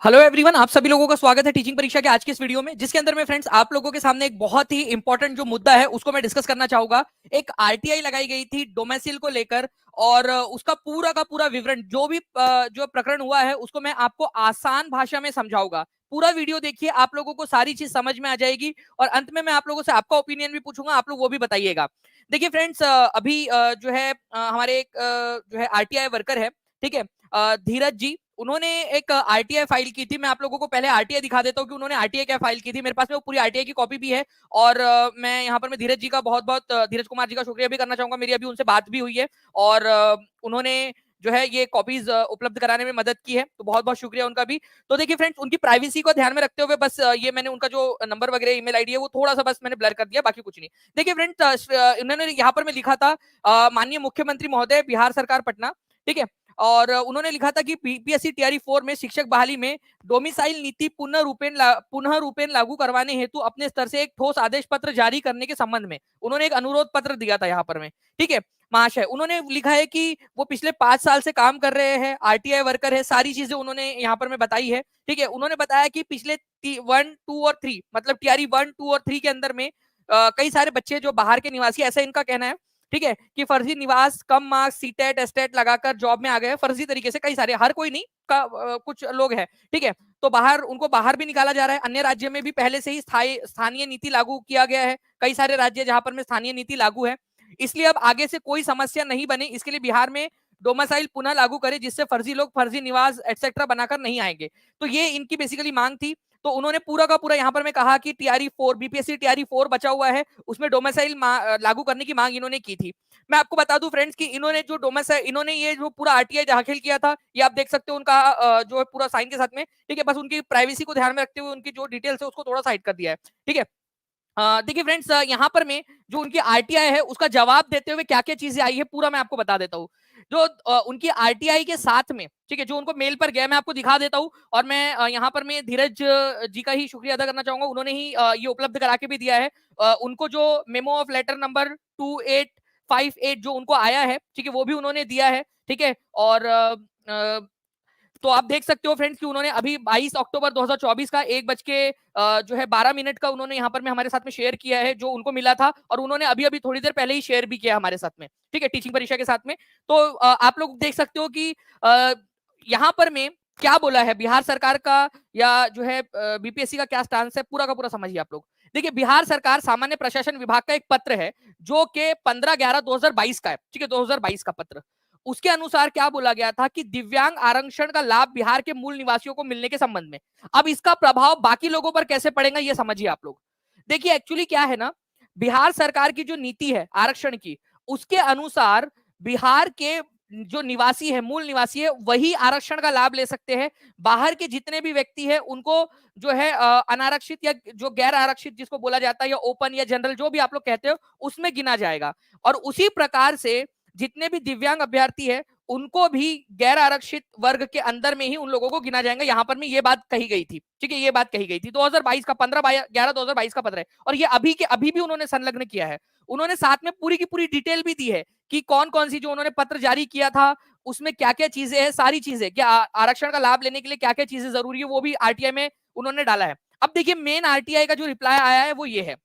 Hello everyone, आप सभी लोगों का स्वागत है टीचिंग परीक्षा के आज की इस वीडियो में, जिसके अंदर में फ्रेंड्स आप लोगों के सामने एक बहुत ही इंपॉर्टेंट जो मुद्दा है उसको मैं डिस्कस करना चाहूंगा। एक आरटीआई लगाई गई थी डोमेसिल को लेकर और उसका पूरा का पूरा विवरण जो भी जो प्रकरण हुआ है उसको मैं आपको आसान भाषा में समझाऊंगा। पूरा वीडियो देखिए, आप लोगों को सारी चीज समझ में आ जाएगी और अंत में मैं आप लोगों से आपका ओपिनियन भी पूछूंगा, आप लोग वो भी बताइएगा। देखिए फ्रेंड्स, अभी जो है हमारे एक जो है आरटीआई वर्कर है, ठीक है, धीरज जी, उन्होंने एक आरटीआई फाइल की थी। मैं आप लोगों को पहले आरटीआई दिखा देता हूँ कि उन्होंने आरटीआई क्या फाइल की थी। मेरे पास में वो पूरी आरटीआई की कॉपी भी है और मैं यहाँ पर मैं धीरज जी का बहुत बहुत धीरज कुमार जी का शुक्रिया भी करना चाहूंगा। मेरी अभी उनसे बात भी हुई है और उन्होंने जो है ये कॉपीज उपलब्ध कराने में मदद की है, तो बहुत बहुत शुक्रिया उनका भी। तो देखिए फ्रेंड्स, उनकी प्राइवेसी को ध्यान में रखते हुए बस ये मैंने उनका जो नंबर वगैरह ईमेल आईडी है वो थोड़ा सा बस मैंने ब्लर कर दिया, बाकी कुछ नहीं। देखिए फ्रेंड्स, उन्होंने यहाँ पर मैं लिखा था माननीय मुख्यमंत्री महोदय, बिहार सरकार पटना, ठीक है। और उन्होंने लिखा था कि बीपीएससी टीआरई 4 में शिक्षक बहाली में डोमिसाइल नीति पुनः रूपेण लागू करवाने हेतु अपने स्तर से एक ठोस आदेश पत्र जारी करने के संबंध में उन्होंने एक अनुरोध पत्र दिया था यहाँ पर में, ठीक है महाशय। उन्होंने लिखा है कि वो पिछले 5 साल से काम कर रहे हैं, आरटीआई वर्कर है, सारी चीजें उन्होंने यहाँ पर में बताई है, ठीक है। उन्होंने बताया कि पिछले 1, 2 और 3 मतलब टीआरई 1, 2 और 3 के अंदर में कई सारे बच्चे जो बाहर के निवासी, ऐसा इनका कहना है, ठीक है, कि फर्जी निवास, कम मार्क्स, सीटेट एस्टेट लगाकर जॉब में आ गए फर्जी तरीके से, कई सारे, हर कोई नहीं का कुछ लोग हैं, ठीक है। तो बाहर उनको बाहर भी निकाला जा रहा है। अन्य राज्य में भी पहले से ही स्थानीय नीति लागू किया गया है, कई सारे राज्य जहां पर में स्थानीय नीति लागू है। इसलिए अब आगे से कोई समस्या नहीं बने, इसके लिए बिहार में डोमिसाइल पुनः लागू करे, जिससे फर्जी लोग फर्जी निवास एक्सेट्रा बनाकर नहीं आएंगे। तो ये इनकी बेसिकली मांग थी। तो उन्होंने पूरा का पूरा यहाँ पर मैं कहा कि टीआरई 4, बीपीएससी टीआरई 4 बचा हुआ है, उसमें डोमिसाइल लागू करने की मांग इन्होंने की थी। मैं आपको बता दूं फ्रेंड्स कि इन्होंने जो डोमिसाइल, इन्होंने ये जो पूरा आरटीआई दाखिल किया था, ये आप देख सकते हो उनका जो है पूरा साइन के साथ में, ठीक है। बस उनकी प्राइवेसी को ध्यान में रखते हुए उनकी जो डिटेल्स है उसको थोड़ा साइड कर दिया है, ठीक है। देखिए फ्रेंड्स, यहाँ पर में जो उनकी आरटीआई है उसका जवाब देते हुए क्या क्या चीजें आई है पूरा मैं आपको बता देता हूँ। जो उनकी आरटीआई के साथ में, ठीक है, जो उनको मेल पर गया मैं आपको दिखा देता हूँ। और मैं यहाँ पर मैं धीरज जी का ही शुक्रिया अदा करना चाहूंगा, उन्होंने ही ये उपलब्ध करा के भी दिया है। उनको जो मेमो ऑफ लेटर नंबर 2858 जो उनको आया है, ठीक है, वो भी उन्होंने दिया है, ठीक है। और तो आप देख सकते हो फ्रेंड्स कि उन्होंने अभी 22 अक्टूबर 2024 का 1 बज के जो है 12 मिनट का उन्होंने यहाँ पर में हमारे साथ में शेयर किया है, जो उनको मिला था। और उन्होंने अभी अभी थोड़ी देर पहले ही शेयर भी किया हमारे साथ में, ठीक है, टीचिंग परीक्षा के साथ में। तो आप लोग देख सकते हो कि यहाँ पर में क्या बोला है बिहार सरकार का, या जो है बीपीएससी का क्या स्टांस है, पूरा का पूरा समझिए आप लोग। देखिए, बिहार सरकार सामान्य प्रशासन विभाग का एक पत्र है जो कि 15/11/2022 का है, ठीक है, 2022 का पत्र। उसके अनुसार क्या बोला गया था कि दिव्यांग आरक्षण का लाभ बिहार के मूल निवासियों को मिलने के संबंध में। अब इसका प्रभाव बाकी लोगों पर कैसे पड़ेगा ये समझिए आप लोग। देखिए एक्चुअली क्या है ना, बिहार सरकार की जो नीति है आरक्षण की, उसके अनुसार बिहार के जो निवासी है, मूल निवासी है, वही आरक्षण का लाभ ले सकते हैं। बाहर के जितने भी व्यक्ति है उनको जो है अनारक्षित या जो गैर आरक्षित जिसको बोला जाता है, या ओपन या जनरल जो भी आप लोग कहते हो, उसमें गिना जाएगा। और उसी प्रकार से जितने भी दिव्यांग अभ्यर्थी है उनको भी गैर आरक्षित वर्ग के अंदर में ही उन लोगों को गिना जाएगा। यहाँ पर में ये बात कही गई थी, ठीक है, ये बात कही गई थी 2022 का 15/11/2022 का पत्र है। और ये अभी के अभी भी उन्होंने संलग्न किया है। उन्होंने साथ में पूरी की पूरी डिटेल भी दी है कि कौन कौन सी जो उन्होंने पत्र जारी किया था उसमें क्या क्या चीजें हैं, सारी चीजें, क्या आरक्षण का लाभ लेने के लिए क्या क्या चीजें जरूरी है, वो भी आरटीआई में उन्होंने डाला है। अब देखिए मेन आरटीआई का जो रिप्लाई आया है वो ये है।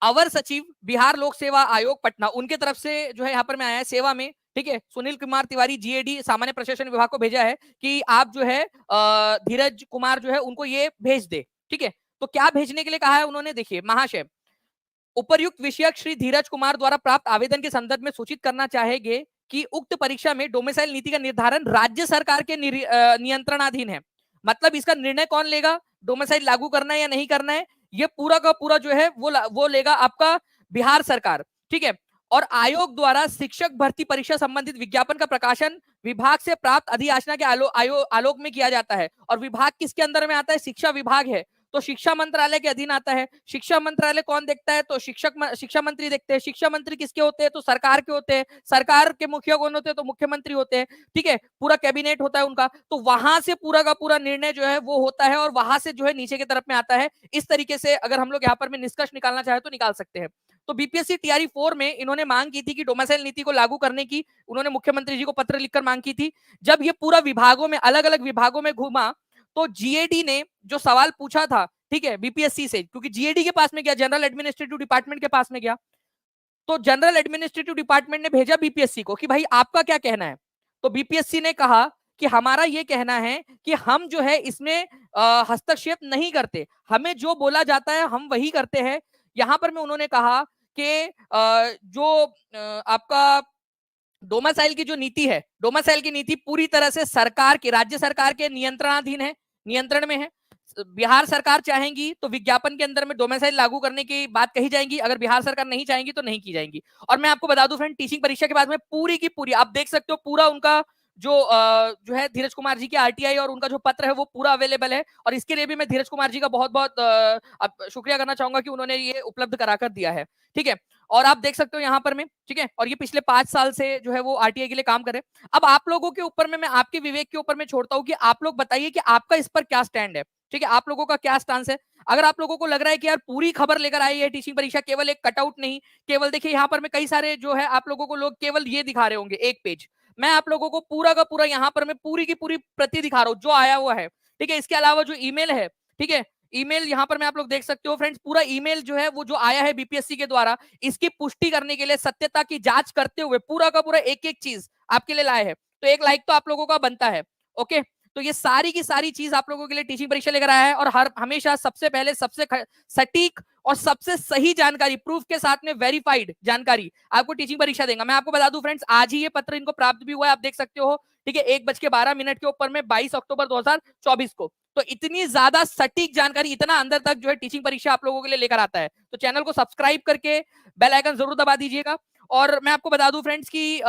अवर सचिव बिहार लोक सेवा आयोग पटना, उनके तरफ से जो है यहाँ पर मैं आया है सेवा में, ठीक है, सुनील कुमार तिवारी जीएडी सामान्य प्रशासन विभाग को भेजा है कि आप जो है धीरज कुमार जो है उनको ये भेज दे, ठीक है। तो क्या भेजने के लिए कहा है उन्होंने, देखिए महाशय, उपर्युक्त विषयक श्री धीरज कुमार द्वारा प्राप्त आवेदन के संदर्भ में सूचित करना चाहेंगे कि उक्त परीक्षा में डोमिसाइल नीति का निर्धारण राज्य सरकार के नियंत्रणाधीन है। मतलब इसका निर्णय कौन लेगा, डोमिसाइल लागू करना है या नहीं करना है, ये पूरा का पूरा जो है वो लेगा आपका बिहार सरकार, ठीक है। और आयोग द्वारा शिक्षक भर्ती परीक्षा संबंधित विज्ञापन का प्रकाशन विभाग से प्राप्त अधियाचना के आलोक में किया जाता है। और विभाग किसके अंदर में आता है, शिक्षा विभाग है, तो शिक्षा मंत्रालय के अधीन आता है। शिक्षा मंत्रालय कौन देखता है, तो शिक्षा मंत्री देखते हैं। शिक्षा मंत्री किसके होते हैं, तो सरकार के होते हैं। सरकार के मुखिया कौन होते हैं, तो मुख्यमंत्री होते हैं, ठीक है, पूरा कैबिनेट होता है उनका। तो वहां से पूरा का पूरा निर्णय जो है वो होता है और वहां से जो है नीचे की तरफ में आता है। इस तरीके से अगर हम लोग यहाँ पर में निष्कर्ष निकालना चाहे तो निकाल सकते हैं। तो बीपीएससी टीआरई 4 में इन्होंने मांग की थी कि डोमिसाइल नीति को लागू करने की, उन्होंने मुख्यमंत्री जी को पत्र लिखकर मांग की थी। जब ये पूरा विभागों में, अलग अलग विभागों में घूमा, तो जीएडी ने जो सवाल पूछा था, ठीक है, बीपीएससी से, क्योंकि जीएडी के पास में गया, जनरल एडमिनिस्ट्रेटिव डिपार्टमेंट के पास में गया, तो जनरल एडमिनिस्ट्रेटिव डिपार्टमेंट ने भेजा बीपीएससी को कि भाई आपका क्या कहना है। तो बीपीएससी ने कहा कि हमारा ये कहना है कि हम जो है इसमें हस्तक्षेप नहीं करते, हमें जो बोला जाता है हम वही करते हैं। यहां पर में उन्होंने कहा कि जो आपका डोमासाइल की जो नीति है, डोमासाइल की नीति पूरी तरह से सरकार की, राज्य सरकार के नियंत्रणाधीन है, नियंत्रण में है। बिहार सरकार चाहेंगी तो विज्ञापन के अंदर में डोमेसाइल लागू करने की बात कही जाएगी, अगर बिहार सरकार नहीं चाहेंगी तो नहीं की जाएंगी। और मैं आपको बता दूं फ्रेंड, टीचिंग परीक्षा के बाद में पूरी की पूरी आप देख सकते हो, पूरा उनका जो है धीरज कुमार जी के आरटीआई और उनका जो पत्र है वो पूरा अवेलेबल है। और इसके लिए भी मैं धीरज कुमार जी का बहुत बहुत शुक्रिया करना चाहूंगा कि उन्होंने ये उपलब्ध कराकर दिया है, ठीक है। और आप देख सकते हो यहाँ पर में, ठीक है, और ये पिछले 5 साल से जो है वो आरटीआई के लिए काम करे। अब आप लोगों के ऊपर में, मैं आपके विवेक के ऊपर में छोड़ता हूँ कि आप लोग बताइए कि आपका इस पर क्या स्टैंड है, ठीक है, आप लोगों का क्या स्टांस है। अगर आप लोगों को लग रहा है कि यार पूरी खबर लेकर आई है टीचिंग परीक्षा, केवल एक कटआउट नहीं, केवल देखिए यहाँ पर में कई सारे जो है आप लोगों को लोग केवल ये दिखा रहे होंगे एक पेज, मैं आप लोगों को पूरा का पूरा यहाँ पर मैं पूरी की पूरी प्रति दिखा रहा हूँ जो आया हुआ है, ठीक है। इसके अलावा जो ईमेल है, ठीक है, ईमेल यहाँ पर मैं आप लोग देख सकते हो फ्रेंड्स, पूरा ईमेल जो है वो जो आया है बीपीएससी के द्वारा, इसकी पुष्टि करने के लिए, सत्यता की जांच करते हुए पूरा का पूरा एक एक चीज आपके लिए लाए हैं। तो एक लाइक तो आप लोगों का बनता है, ओके। तो ये सारी की सारी चीज आप लोगों के लिए टीचिंग परीक्षा लेकर आया है, और हर हमेशा सबसे पहले सबसे सटीक और सबसे सही जानकारी, प्रूफ के साथ में वेरीफाइड जानकारी आपको टीचिंग परीक्षा देगा। मैं आपको बता दूं फ्रेंड्स, आज ही ये पत्र इनको प्राप्त भी हुआ है, आप देख सकते हो, ठीक है, 1:12 के ऊपर में 22 अक्टूबर 2024 को। तो इतनी ज्यादा सटीक जानकारी, इतना अंदर तक जो है टीचिंग परीक्षा आप लोगों के लिए लेकर आता है। तो चैनल को सब्सक्राइब करके बेल आइकन जरूर दबा दीजिएगा। और मैं आपको बता दूं फ्रेंड्स कि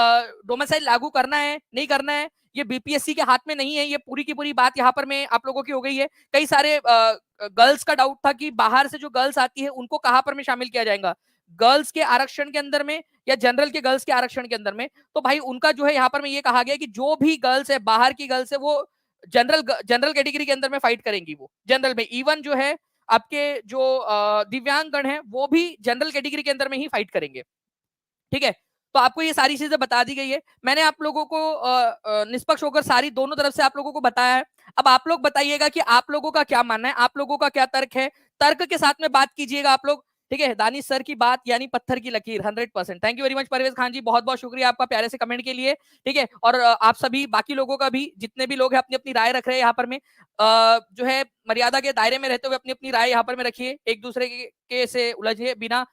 डोमिसाइल लागू करना है नहीं करना है ये बीपीएससी के हाथ में नहीं है, ये पूरी की पूरी बात यहाँ पर में आप लोगों की हो गई है। कई सारे गर्ल्स का डाउट था कि बाहर से जो गर्ल्स आती है उनको कहां पर में शामिल किया जाएगा, गर्ल्स के आरक्षण के अंदर में या जनरल के गर्ल्स के आरक्षण के अंदर में। तो भाई उनका जो है यहाँ पर में ये कहा गया कि जो भी गर्ल्स है, बाहर की गर्ल्स है, वो जनरल कैटेगरी के अंदर में फाइट करेंगी, वो जनरल में। इवन जो है आपके जो दिव्यांग गण है वो भी जनरल कैटेगरी के अंदर में ही फाइट करेंगे, ठीक है। तो आपको ये सारी चीजें बता दी गई है, मैंने आप लोगों को निष्पक्ष होकर सारी दोनों तरफ से आप लोगों को बताया है। अब आप लोग बताइएगा कि आप लोगों का क्या मानना है, आप लोगों का क्या तर्क है, तर्क के साथ में बात कीजिएगा आप लोग, ठीक है। दानिश सर की बात यानी पत्थर की लकीर 100%। Thank you very much Parvez Khan ji, बहुत बहुत शुक्रिया आपका प्यारे से कमेंट के लिए, ठीक है। और आप सभी बाकी लोगों का भी, जितने भी लोग हैं अपनी अपनी राय रख रहे हैं यहाँ पर में, जो है मर्यादा के दायरे में रहते हुए अपनी अपनी राय यहाँ पर में रखिए, एक दूसरे के से उलझे बिना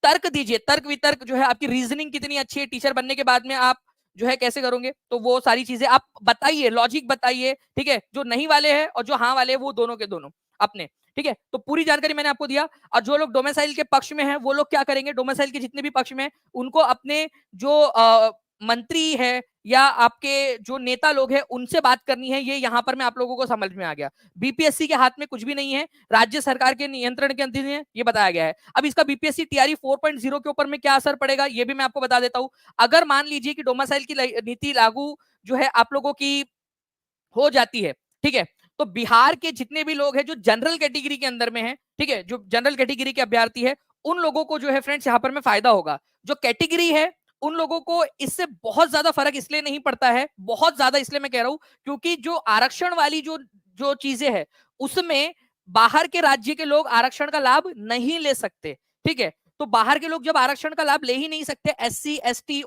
तर्क दीजिए, तर्क वितर्क जो है, आपकी रीजनिंग कितनी अच्छी है, टीचर बनने के बाद में आप जो है कैसे करोगे, तो वो सारी चीजें आप बताइए, लॉजिक बताइए, ठीक है। जो नहीं वाले हैं और जो हाँ वाले हैं वो दोनों के दोनों अपने, ठीक है। तो पूरी जानकारी मैंने आपको दिया। और जो लोग डोमिसाइल के पक्ष में हैं वो लोग क्या करेंगे, डोमिसाइल के जितने भी पक्ष में उनको अपने जो मंत्री है या आपके जो नेता लोग हैं उनसे बात करनी है, ये यहाँ पर मैं आप लोगों को समझ में आ गया। बीपीएससी के हाथ में कुछ भी नहीं है, राज्य सरकार के नियंत्रण के अधीन है, ये बताया गया है। अब इसका बीपीएससी टीआरई 4.0 के ऊपर में क्या असर पड़ेगा ये भी मैं आपको बता देता हूं। अगर मान लीजिए कि डोमिसाइल की नीति लागू जो है आप लोगों की हो जाती है, ठीक है, तो बिहार के जितने भी लोग हैं जो जनरल कैटेगरी के अंदर में है, ठीक है, जो जनरल कैटेगरी के अभ्यर्थी है, उन लोगों को जो है फ्रेंड्स यहाँ पर में फायदा होगा। जो कैटेगरी है उन लोगों को इससे बहुत ज्यादा फर्क इसलिए नहीं पड़ता है, बहुत ज्यादा इसलिए मैं कह रहा हूं क्योंकि जो आरक्षण वाली जो जो चीजें है उसमें बाहर के राज्य के लोग आरक्षण का लाभ नहीं ले सकते, ठीक है। तो बाहर के लोग जब आरक्षण का लाभ ले ही नहीं सकते, एससी एसटी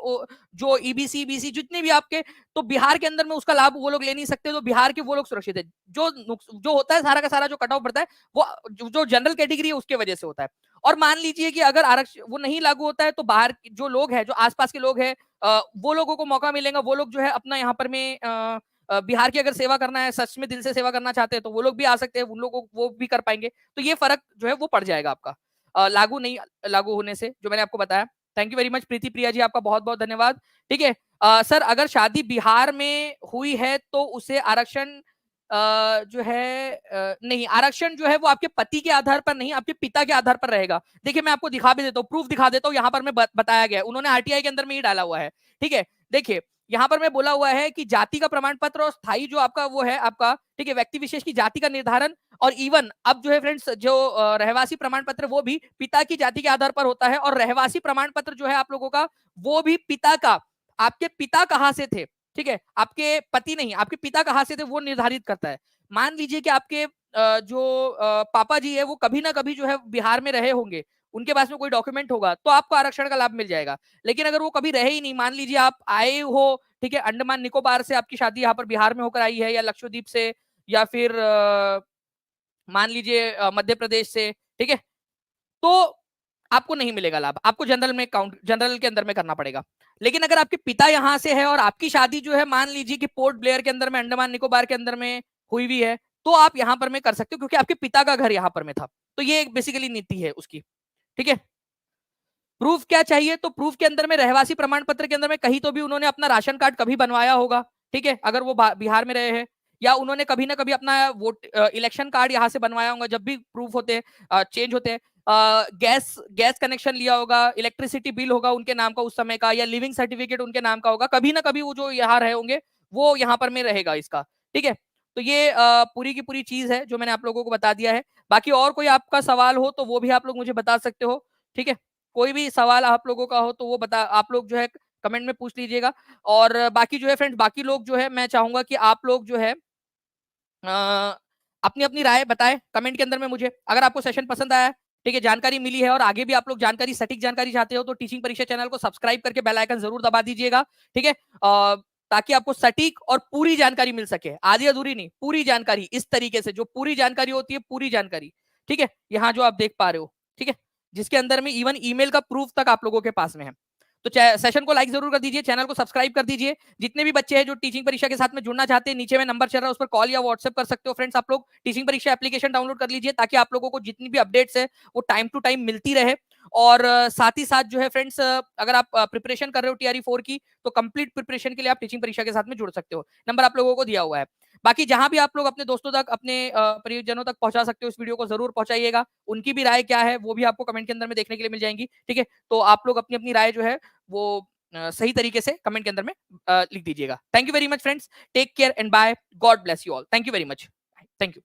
जो ईबीसी बीसी जितने भी आपके, तो बिहार के अंदर में उसका लाभ वो लोग ले नहीं सकते, तो बिहार के वो लोग सुरक्षित है। जो जो होता है सारा का सारा जो कट ऑफ बढ़ता है वो जो जनरल कैटेगरी है उसके वजह से होता है। और मान लीजिए कि अगर आरक्षण वो नहीं लागू होता है तो बाहर जो लोग हैं, जो आसपास के लोग हैं, वो लोगों को मौका मिलेगा, वो लोग जो है अपना यहाँ पर में बिहार की अगर सेवा करना है, सच में दिल से सेवा करना चाहते हैं तो वो लोग भी आ सकते हैं, उन लोगों को वो भी कर पाएंगे। तो ये फर्क जो है वो पड़ जाएगा आपका लागू नहीं लागू होने से, जो मैंने आपको बताया। थैंक यू वेरी मच प्रीति प्रिया जी, आपका बहुत बहुत धन्यवाद, ठीक है। सर अगर शादी बिहार में हुई है तो उसे आरक्षण जो है नहीं, आरक्षण जो है वो आपके पति के आधार पर नहीं, आपके पिता के आधार पर रहेगा। देखिए मैं आपको दिखा भी देता हूँ, प्रूफ दिखा देता हूँ, यहाँ पर मैं बताया गया है, उन्होंने आरटीआई के अंदर में ही डाला हुआ है, ठीक है। देखिए यहाँ पर मैं बोला हुआ है कि जाति का प्रमाण पत्र और स्थायी जो आपका वो है आपका, ठीक है, व्यक्ति विशेष की जाति का निर्धारण, और इवन अब जो है फ्रेंड्स जो रहवासी प्रमाण पत्र वो भी पिता की जाति के आधार पर होता है, और रहवासी प्रमाण पत्र जो है आप लोगों का वो भी पिता का, आपके पिता कहाँ से थे, ठीक है, आपके पति नहीं, आपके पिता कहाँ से थे वो निर्धारित करता है। मान लीजिए कि आपके जो पापा जी है वो कभी ना कभी जो है बिहार में रहे होंगे, उनके पास में कोई डॉक्यूमेंट होगा, तो आपको आरक्षण का लाभ मिल जाएगा। लेकिन अगर वो कभी रहे ही नहीं, मान लीजिए आप आए हो, ठीक है, अंडमान निकोबार से आपकी शादी यहाँ पर बिहार में होकर आई है, या लक्षद्वीप से, या फिर मान लीजिए मध्य प्रदेश से, ठीक है, तो आपको नहीं मिलेगा लाभ, आपको जनरल के अंदर में करना पड़ेगा। लेकिन अगर आपके पिता यहां से है और आपकी शादी जो है मान लीजिए कि पोर्ट ब्लेयर के अंदर में, अंडमान निकोबार के अंदर में हुई हुई है, तो आप यहां पर में कर सकते हो, क्योंकि आपके पिता का घर यहां पर में था। तो ये बेसिकली नीति है उसकी, ठीक है। प्रूफ क्या चाहिए, तो प्रूफ के अंदर में रहवासी प्रमाण पत्र के अंदर में कहीं तो भी उन्होंने अपना राशन कार्ड कभी बनवाया होगा, ठीक है, अगर वो बिहार में रहे हैं, या उन्होंने कभी ना कभी अपना वोट इलेक्शन कार्ड यहाँ से बनवाया होगा, जब भी प्रूफ होते हैं चेंज होते हैं। गैस गैस कनेक्शन लिया होगा, इलेक्ट्रिसिटी बिल होगा उनके नाम का उस समय का, या लिविंग सर्टिफिकेट उनके नाम का होगा, कभी ना कभी वो जो यहाँ रहे होंगे वो यहाँ पर में रहेगा इसका, ठीक है। तो ये पूरी की पूरी चीज है जो मैंने आप लोगों को बता दिया है। बाकी और कोई आपका सवाल हो तो वो भी आप लोग मुझे बता सकते हो, ठीक है। कोई भी सवाल आप लोगों का हो तो वो बता, आप लोग जो है कमेंट में पूछ लीजिएगा। और बाकी जो है फ्रेंड्स, बाकी लोग जो है मैं चाहूंगा कि आप लोग जो है अपनी अपनी राय बताएं कमेंट के अंदर में मुझे। अगर आपको सेशन पसंद आया, ठीक है, जानकारी मिली है, और आगे भी आप लोग जानकारी, सटीक जानकारी चाहते हो, तो टीचिंग परीक्षा चैनल को सब्सक्राइब करके बेल आइकन जरूर दबा दीजिएगा, ठीक है, ताकि आपको सटीक और पूरी जानकारी मिल सके, आधी अधूरी नहीं, पूरी जानकारी, इस तरीके से जो पूरी जानकारी होती है, पूरी जानकारी, ठीक है, यहाँ जो आप देख पा रहे हो, ठीक है, जिसके अंदर में इवन ईमेल का प्रूफ तक आप लोगों के पास में है। तो सेशन को लाइक जरूर कर दीजिए, चैनल को सब्सक्राइब कर दीजिए। जितने भी बच्चे हैं जो टीचिंग परीक्षा के साथ में जुड़ना चाहते हैं, नीचे में नंबर चल रहा है, उस पर कॉल या व्हाट्सएप कर सकते हो फ्रेंड्स। आप लोग टीचिंग परीक्षा एप्लीकेशन डाउनलोड कर लीजिए, ताकि आप लोगों को जितनी भी अपडेट्स है वो टाइम टू टाइम मिलती रहे। और साथ ही साथ जो है फ्रेंड्स, अगर आप प्रिपरेशन कर रहे हो TRE 4 की, तो कंप्लीट प्रिपरेशन के लिए आप टीचिंग परीक्षा के साथ में जुड़ सकते हो। नंबर आप लोगों को दिया हुआ है। बाकी जहां भी आप लोग अपने दोस्तों तक, अपने परिजनों तक पहुंचा सकते हो, इस वीडियो को जरूर पहुंचाइएगा। उनकी भी राय क्या है वो भी आपको कमेंट के अंदर में देखने के लिए मिल जाएंगी, ठीक है। तो आप लोग अपनी अपनी राय जो है वो सही तरीके से कमेंट के अंदर में लिख दीजिएगा। Thank you very much friends, take care and bye, God bless you all, thank you very much, thank you.